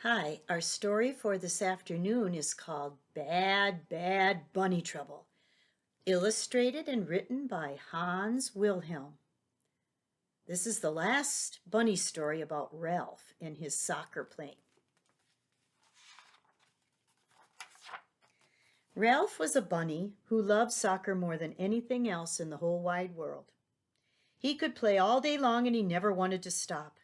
Hi, our story for this afternoon is called Bad, Bad Bunny Trouble, illustrated and written by Hans Wilhelm. This is the last bunny story about Ralph and his soccer playing. Ralph was a bunny who loved soccer more than anything else in the whole wide world. He could play all day long and he never wanted to stop.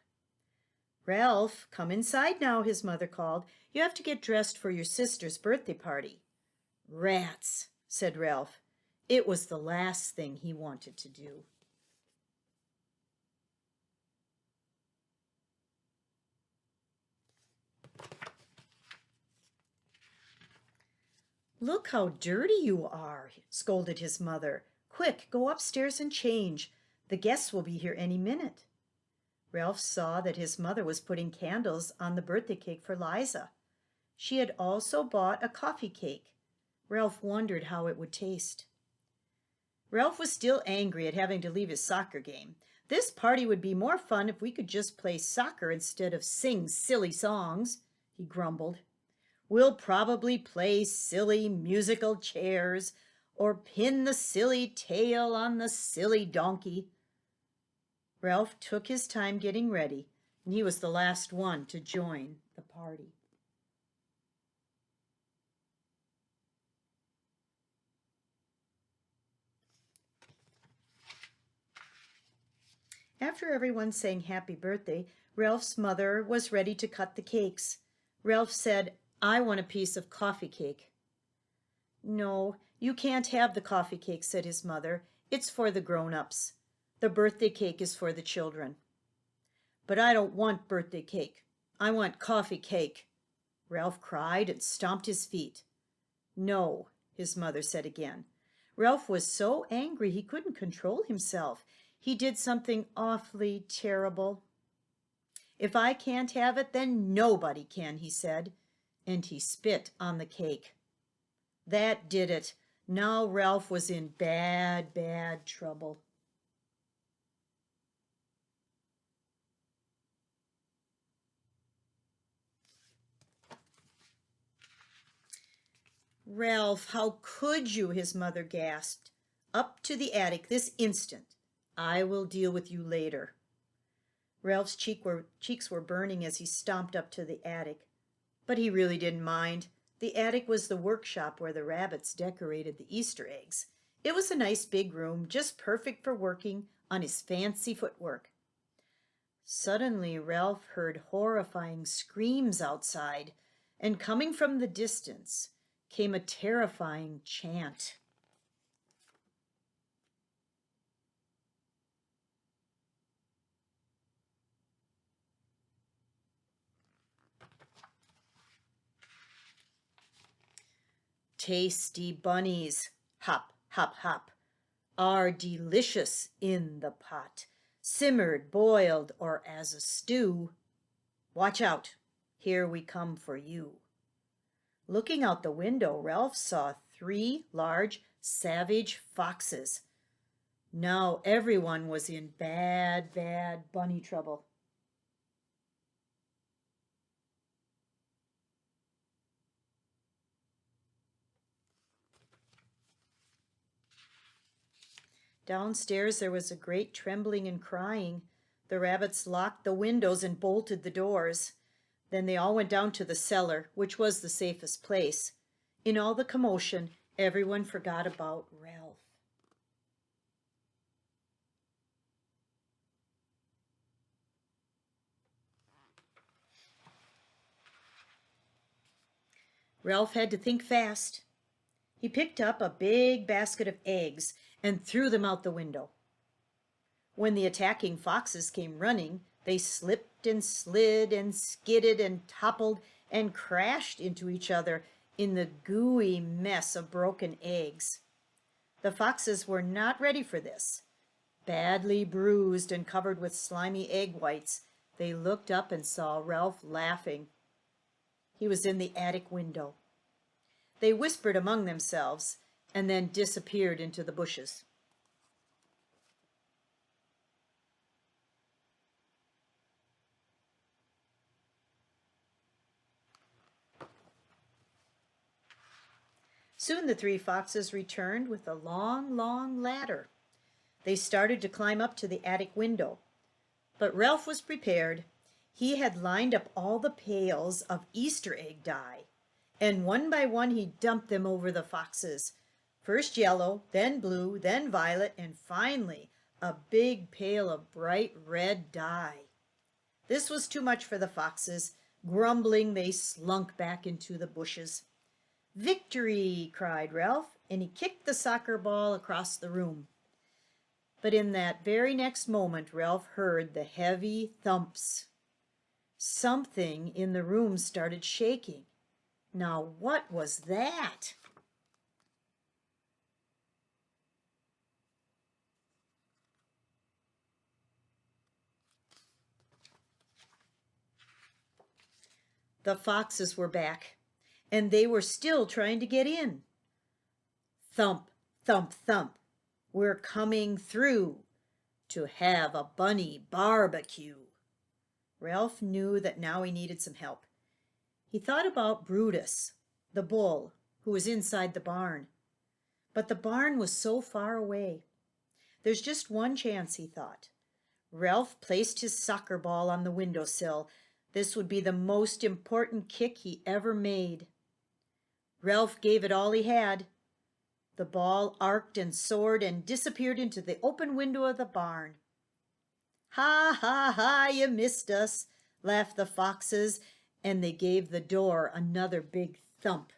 Ralph, come inside now, his mother called. You have to get dressed for your sister's birthday party. Rats, said Ralph. It was the last thing he wanted to do. Look how dirty you are, scolded his mother. Quick, go upstairs and change. The guests will be here any minute. Ralph saw that his mother was putting candles on the birthday cake for Liza. She had also bought a coffee cake. Ralph wondered how it would taste. Ralph was still angry at having to leave his soccer game. This party would be more fun if we could just play soccer instead of sing silly songs, he grumbled. We'll probably play silly musical chairs or pin the silly tail on the silly donkey. Ralph took his time getting ready, and he was the last one to join the party. After everyone sang happy birthday, Ralph's mother was ready to cut the cakes. Ralph said, I want a piece of coffee cake. No, you can't have the coffee cake, said his mother. It's for the grown-ups. The birthday cake is for the children. But I don't want birthday cake. I want coffee cake. Ralph cried and stomped his feet. No, his mother said again. Ralph was so angry he couldn't control himself. He did something awfully terrible. If I can't have it, then nobody can, he said, and he spit on the cake. That did it. Now Ralph was in bad, bad trouble. Ralph, how could you? His mother gasped. Up to the attic this instant. I will deal with you later. Ralph's cheeks were burning as he stomped up to the attic. But he really didn't mind. The attic was the workshop where the rabbits decorated the Easter eggs. It was a nice big room, just perfect for working on his fancy footwork. Suddenly, Ralph heard horrifying screams outside, and coming from the distance came a terrifying chant. Tasty bunnies, hop, hop, hop, are delicious in the pot, simmered, boiled, or as a stew. Watch out, here we come for you. Looking out the window, Ralph saw 3 large, savage foxes. Now everyone was in bad, bad bunny trouble. Downstairs there was a great trembling and crying. The rabbits locked the windows and bolted the doors. Then they all went down to the cellar, which was the safest place. In all the commotion, everyone forgot about Ralph. Ralph had to think fast. He picked up a big basket of eggs and threw them out the window. When the attacking foxes came running, they slipped and slid and skidded and toppled and crashed into each other in the gooey mess of broken eggs. The foxes were not ready for this. Badly bruised and covered with slimy egg whites, they looked up and saw Ralph laughing. He was in the attic window. They whispered among themselves and then disappeared into the bushes. Soon the three foxes returned with a long, long ladder. They started to climb up to the attic window. But Ralph was prepared. He had lined up all the pails of Easter egg dye, and one by one he dumped them over the foxes. First yellow, then blue, then violet, and finally a big pail of bright red dye. This was too much for the foxes. Grumbling, they slunk back into the bushes. "Victory!" cried Ralph, and he kicked the soccer ball across the room. But in that very next moment Ralph heard the heavy thumps. Something in the room started shaking. Now what was that? The foxes were back, and they were still trying to get in. Thump, thump, thump. "We're coming through to have a bunny barbecue." Ralph knew that now he needed some help. He thought about Brutus, the bull, who was inside the barn. But the barn was so far away. There's just one chance, he thought. Ralph placed his soccer ball on the windowsill. This would be the most important kick he ever made. Ralph gave it all he had. The ball arced and soared and disappeared into the open window of the barn. "Ha, ha, ha, you missed us," laughed the foxes, and they gave the door another big thump.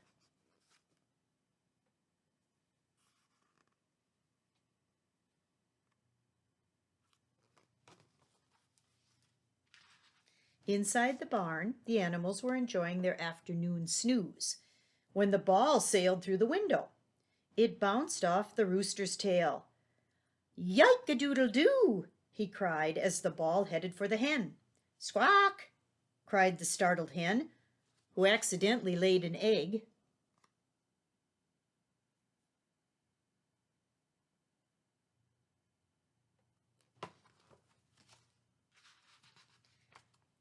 Inside the barn, the animals were enjoying their afternoon snooze when the ball sailed through the window. It bounced off the rooster's tail. "Yike-a-doodle-doo!" he cried as the ball headed for the hen. "Squawk!" cried the startled hen, who accidentally laid an egg.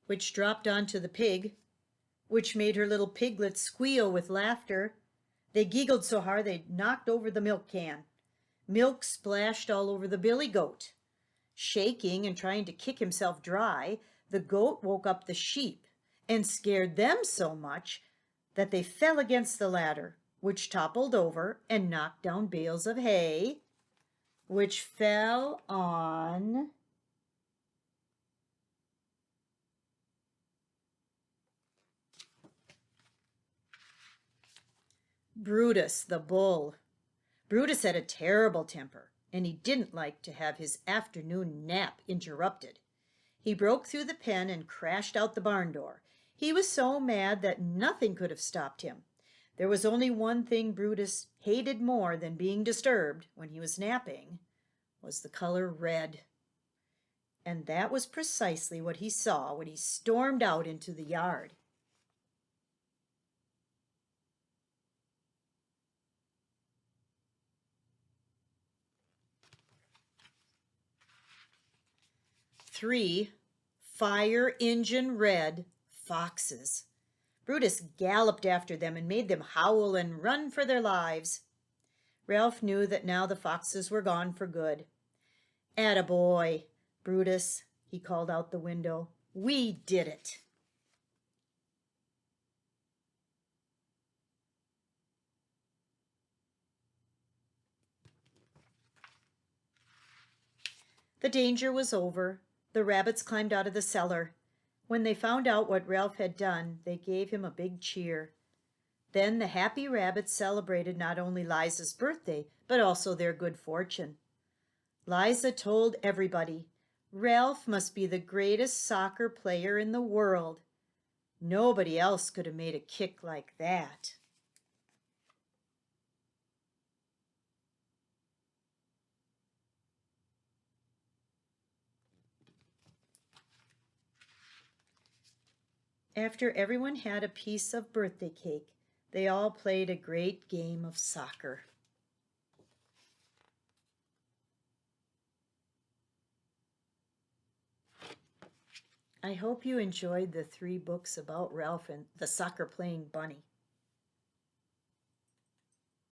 Which dropped onto the pig, which made her little piglets squeal with laughter. They giggled so hard they knocked over the milk can. Milk splashed all over the billy goat. Shaking and trying to kick himself dry, the goat woke up the sheep and scared them so much that they fell against the ladder, which toppled over and knocked down bales of hay, which fell on Brutus the bull. Brutus had a terrible temper, and he didn't like to have his afternoon nap interrupted. He broke through the pen and crashed out the barn door. He was so mad that nothing could have stopped him. There was only one thing Brutus hated more than being disturbed when he was napping, was the color red. And that was precisely what he saw when he stormed out into the yard. Three fire engine red foxes. Brutus galloped after them and made them howl and run for their lives. Ralph knew that now the foxes were gone for good. "Attaboy, Brutus," he called out the window. "We did it." The danger was over. The rabbits climbed out of the cellar. When they found out what Ralph had done, they gave him a big cheer. Then the happy rabbits celebrated not only Liza's birthday, but also their good fortune. Liza told everybody, Ralph must be the greatest soccer player in the world. Nobody else could have made a kick like that. After everyone had a piece of birthday cake, they all played a great game of soccer. I hope you enjoyed the 3 books about Ralph and the soccer playing bunny.